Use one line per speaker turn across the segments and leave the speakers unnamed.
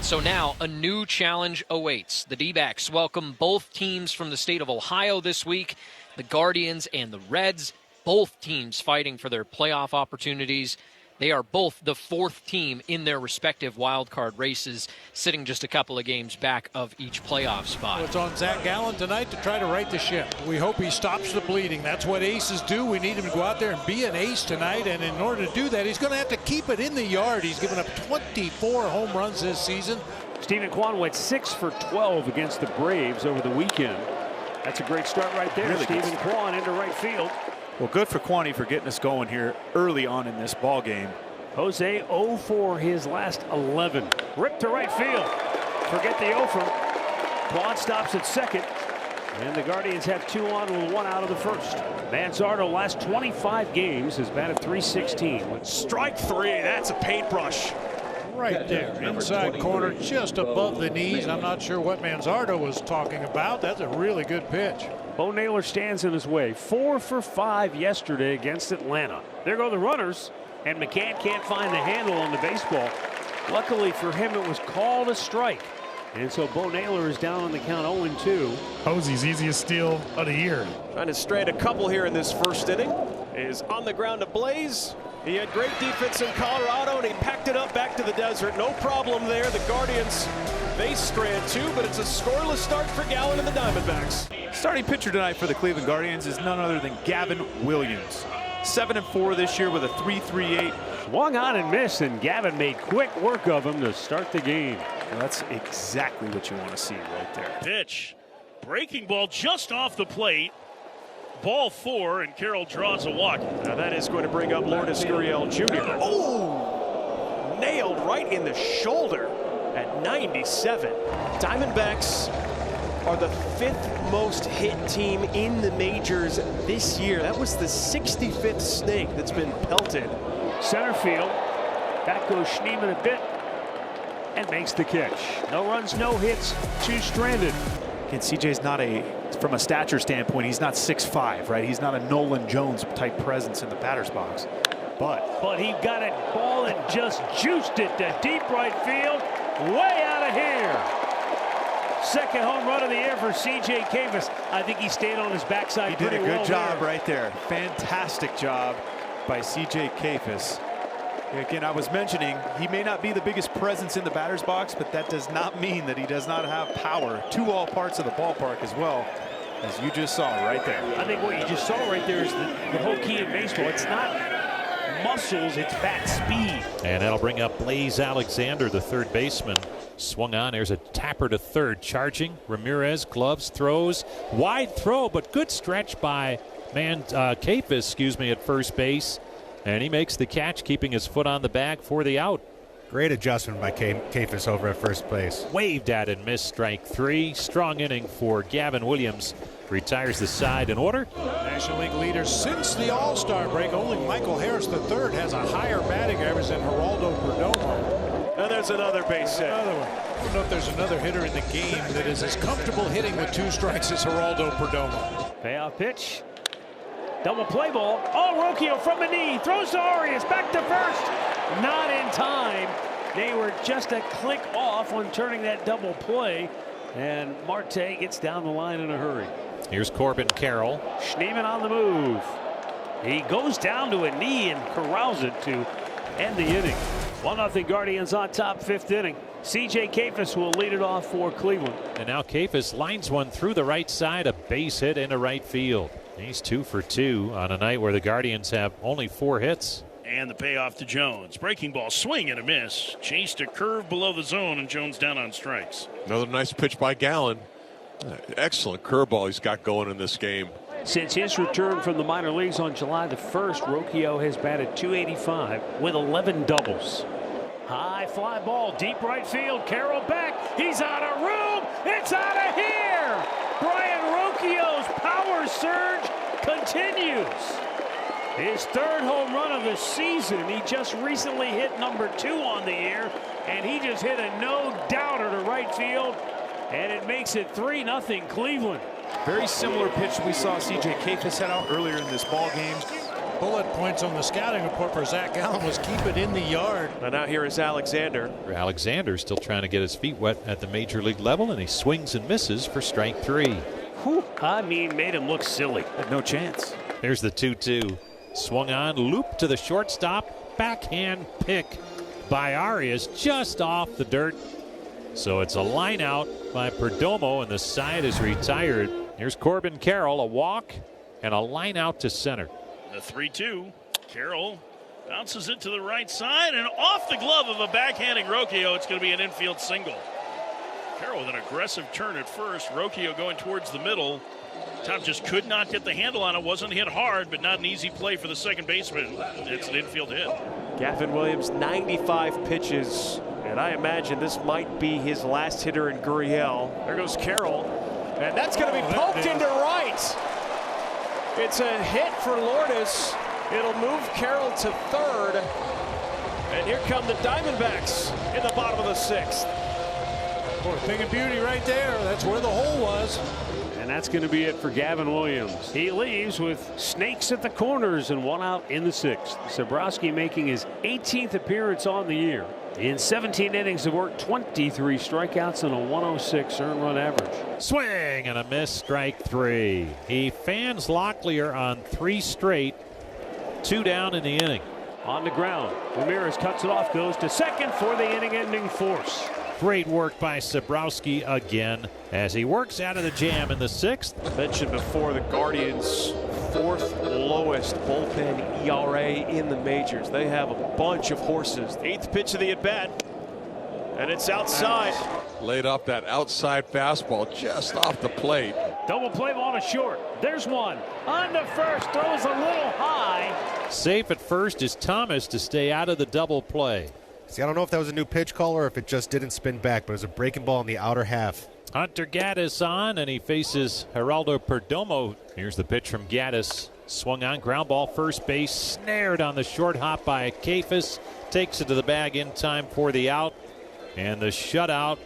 So now a new challenge awaits. The D-backs welcome both teams from the state of Ohio this week, the Guardians and the Reds, both teams fighting for their playoff opportunities. They are both the fourth team in their respective wildcard races, sitting just a couple of games back of each playoff spot.
Well, it's on Zach Gallen tonight to try to right the ship. We hope he stops the bleeding. That's what aces do. We need him to go out there and be an ace tonight, and in order to do that, he's going to have to keep it in the yard. He's given up 24 home runs this season.
Stephen Kwan went 6 for 12 against the Braves over the weekend. That's a great start right there. Really Stephen Kwan into right field.
Well, good for Kwani for getting us going here early on in this ball game.
Jose 0 for his last 11. Ripped to right field. Forget the 0 from. Kwan stops at second. And the Guardians have 2 on with 1 out of the first. Manzardo last 25 games has batted .316.
Strike 3. That's a paintbrush.
Right there, inside corner, just above the knees. I'm not sure what Manzardo was talking about. That's a really good pitch.
Bo Naylor stands in his way. 4 for 5 yesterday against Atlanta. There go the runners, and McCann can't find the handle on the baseball. Luckily for him, it was called a strike. And so Bo Naylor is down on the count 0-2.
Posey's easiest steal of the year.
Trying to strand a couple here in this first inning. Is on the ground to Blaze. He had great defense in Colorado, and he packed it up back to the desert. No problem there. The Guardians, they strand 2, but it's a scoreless start for Gallen and the Diamondbacks.
Starting pitcher tonight for the Cleveland Guardians is none other than Gavin Williams. 7-4 this year with a 3.38.
Swung on and missed, and Gavin made quick work of him to start the game.
Well, that's exactly what you want to see right there.
Pitch. Breaking ball just off the plate. Ball 4, and Carroll draws a walk.
Now that is going to bring up Lourdes Gurriel Jr. Oh! Nailed right in the shoulder at 97. Diamondbacks are the 5th most hit team in the majors this year. That was the 65th snake that's been pelted.
Center field. Back goes Schneemann a bit and makes the catch. No runs, no hits, 2 stranded.
And CJ's not from a stature standpoint, he's not 6'5", right? He's not a Nolan Jones type presence in the batter's box. But
he got it ball and just juiced it to deep right field, way out of here. Second home run of the year for CJ Kayfus. I think he stayed on his backside.
He did a good job
there.
right there. Fantastic job by CJ Kayfus. Again, I was mentioning he may not be the biggest presence in the batter's box, but that does not mean that he does not have power to all parts of the ballpark as well, as you just saw right there.
I think what you just saw right there is the whole key in baseball. It's not muscles, it's bat speed.
And that'll bring up Blaze Alexander, the third baseman. Swung on. There's a tapper to third. Charging. Ramirez, gloves, throws. Wide throw, but good stretch by Kayfus, at first base. And he makes the catch, keeping his foot on the bag for the out.
Great adjustment by Kayfus over at first base.
Waved at and missed strike 3. Strong inning for Gavin Williams. Retires the side in order.
National League leader since the All-Star break. Only Michael Harris III has a higher batting average than Geraldo Perdomo.
And there's another base hit.
Another one. I don't know if there's another hitter in the game that is as comfortable hitting with 2 strikes as Geraldo Perdomo.
Payoff pitch. Double play ball. Oh, Rocchio from the knee. Throws to Arias. Back to first. Not in time. They were just a click off on turning that double play. And Marte gets down the line in a hurry.
Here's Corbin Carroll.
Schneemann on the move. He goes down to a knee and corrals it to end the inning. 1-0 Guardians on top, 5th inning. CJ Kayfus will lead it off for Cleveland.
And now Kayfus lines one through the right side, a base hit into right field. He's 2 for 2 on a night where the Guardians have only 4 hits.
And the payoff to Jones. Breaking ball, swing and a miss. Chased a curve below the zone, and Jones down on strikes.
Another nice pitch by Gallen. Excellent curveball he's got going in this game.
Since his return from the minor leagues on July the 1st, Rocchio has batted .285 with 11 doubles. High fly ball, deep right field. Carroll back. He's out of room. It's out of here. Brian Rocchio's power surge continues. His 3rd home run of the season. He just recently hit number 2 on the year, and he just hit a no-doubter to right field, and it makes it 3-0 Cleveland.
Very similar pitch we saw CJ Kayfus set out earlier in this ball game.
bullet points on the scouting report for Zach Gallen was keep it in the yard.
And now here is Alexander.
Alexander still trying to get his feet wet at the major league level, and he swings and misses for strike 3.
Whew, I mean, made him look silly.
Had no chance.
There's the 2-2. Swung on, loop to the shortstop, backhand pick by Arias just off the dirt. So it's a line out by Perdomo, and the side is retired. Here's Corbin Carroll, a walk and a line out to center.
The 3-2. Carroll bounces it to the right side and off the glove of a backhanding Rocchio. It's going to be an infield single. Carroll with an aggressive turn at first. Rocchio going towards the middle. Top just could not get the handle on it. Wasn't hit hard, but not an easy play for the second baseman. It's an infield hit.
Gavin Williams, 95 pitches. And I imagine this might be his last hitter in Gurriel. There goes Carroll. And that's going to be poked into right. It's a hit for Lourdes. It'll move Carroll to third. And here come the Diamondbacks in the bottom of the 6th.
Boy, thing of beauty right there. That's where the hole was.
And that's going to be it for Gavin Williams. He leaves with snakes at the corners and 1 out in the 6th. Sabrowski making his 18th appearance on the year. In 17 innings of work, 23 strikeouts and a 106 earned run average.
Swing and a miss, strike 3. He fans Locklear on 3 straight. 2 down in the inning.
On the ground, Ramirez cuts it off, goes to second for the inning-ending force.
Great work by Sabrowski again as he works out of the jam in the 6th.
Mentioned before, the Guardians' 4th lowest bullpen ERA in the majors. They have a bunch of horses. 8th pitch of the at-bat, and it's outside.
Laid off that outside fastball just off the plate.
Double play ball to short. There's one. On to first, throws a little high.
Safe at first is Thomas to stay out of the double play.
See, I don't know if that was a new pitch call or if it just didn't spin back, but it was a breaking ball in the outer half.
Hunter Gaddis on, and he faces Geraldo Perdomo. Here's the pitch from Gaddis. Swung on, ground ball, first base, snared on the short hop by Kefis. Takes it to the bag in time for the out. And the shutout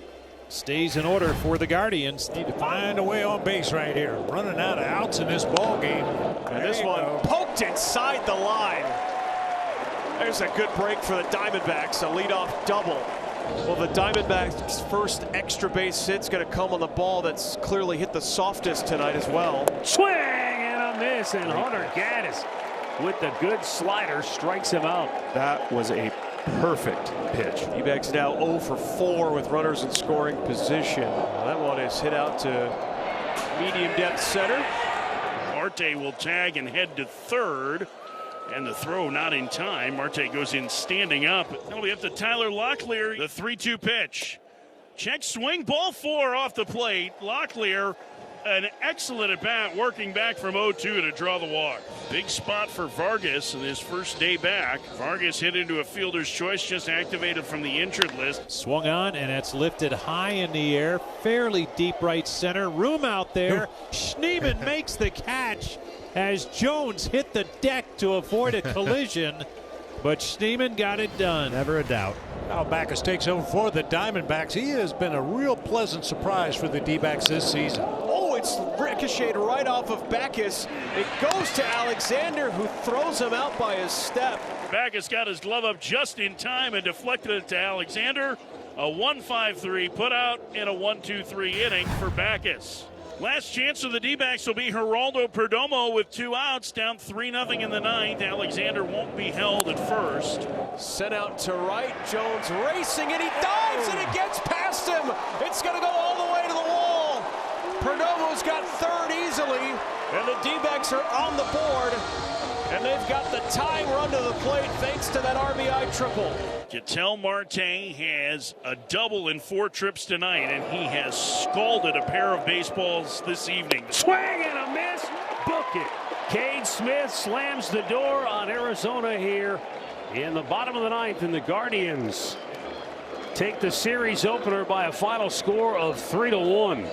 stays in order for the Guardians.
Need to find a way on base right here. Running out of outs in this ball game.
And this one poked inside the line. There's a good break for the Diamondbacks, a leadoff double. Well, the Diamondbacks' first extra base hit's going to come on the ball that's clearly hit the softest tonight as well.
Swing and a miss, and Hunter Gaddis with the good slider strikes him out.
That was a perfect pitch. D-backs now 0 for 4 with runners in scoring position. That one is hit out to medium depth center.
Marte will tag and head to third. And the throw not in time. Marte goes in standing up. It'll be up to Tyler Locklear. The 3-2 pitch. Check swing, ball 4 off the plate. Locklear, an excellent at bat, working back from 0-2 to draw the walk. Big spot for Vargas in his first day back. Vargas hit into a fielder's choice, just activated from the injured list.
Swung on, and it's lifted high in the air. Fairly deep right center. Room out there. Schneemann makes the catch as Jones hit the deck to avoid a collision, but Schneemann got it done.
Never a doubt.
Now Backus takes over for the Diamondbacks. He has been a real pleasant surprise for the D-backs this season.
Oh, it's ricocheted right off of Backus. It goes to Alexander, who throws him out by his step.
Backus got his glove up just in time and deflected it to Alexander. A 1-5-3 put out in a 1-2-3 inning for Backus. Last chance of the D-backs will be Geraldo Perdomo with 2 outs, down 3-0 in the 9th. Alexander won't be held at first.
Sent out to right, Jones racing, and he dives, and it gets past him. It's going to go all the way to the wall. Perdomo's got third easily, and the D-backs are on the board, and they've got the tying run to the plate thanks to that RBI triple.
Ketel Marte has a double in 4 trips tonight, and he has scalded a pair of baseballs this evening.
Swing and a miss. Book it. Cade Smith slams the door on Arizona here in the bottom of the 9th, and the Guardians take the series opener by a final score of 3-1.